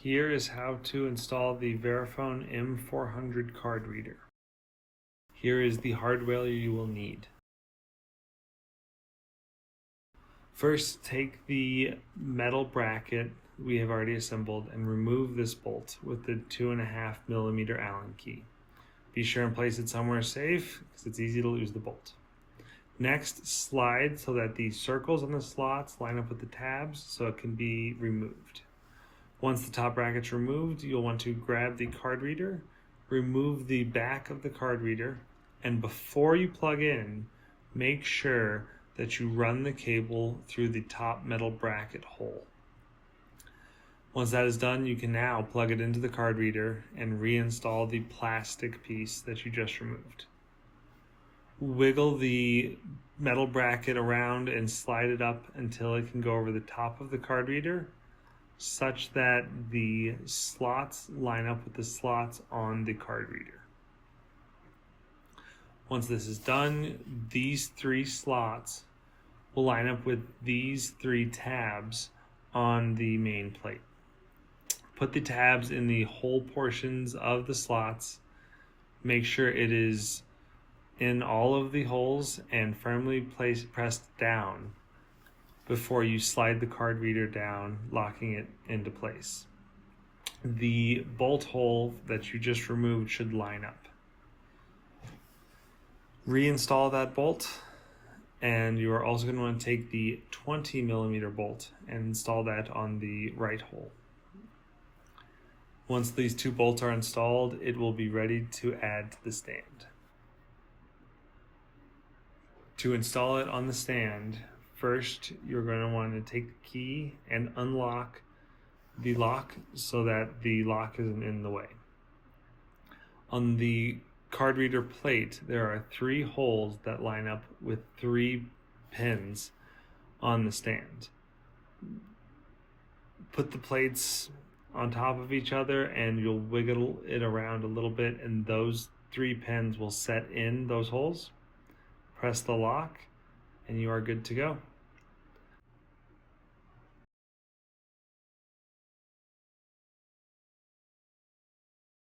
Here is how to install the Verifone M400 card reader. Here is the hardware you will need. First, take the metal bracket we have already assembled and remove this bolt with the 2.5mm Allen key. Be sure and place it somewhere safe because it's easy to lose the bolt. Next, slide so that the circles on the slots line up with the tabs so it can be removed. Once the top bracket's removed, you'll want to grab the card reader, remove the back of the card reader, and before you plug in, make sure that you run the cable through the top metal bracket hole. Once that is done, you can now plug it into the card reader and reinstall the plastic piece that you just removed. Wiggle the metal bracket around and slide it up until it can go over the top of the card reader, such that the slots line up with the slots on the card reader. Once this is done, these three slots will line up with these three tabs on the main plate. Put the tabs in the hole portions of the slots. Make sure it is in all of the holes and firmly pressed down before you slide the card reader down, locking it into place. The bolt hole that you just removed should line up. Reinstall that bolt, and you are also going to want to take the 20mm bolt and install that on the right hole. Once these two bolts are installed, it will be ready to add to the stand. To install it on the stand, first, you're going to want to take the key and unlock the lock so that the lock isn't in the way. On the card reader plate, there are 3 holes that line up with 3 pins on the stand. Put the plates on top of each other and you'll wiggle it around a little bit, and those 3 pins will set in those holes. Press the lock and you are good to go.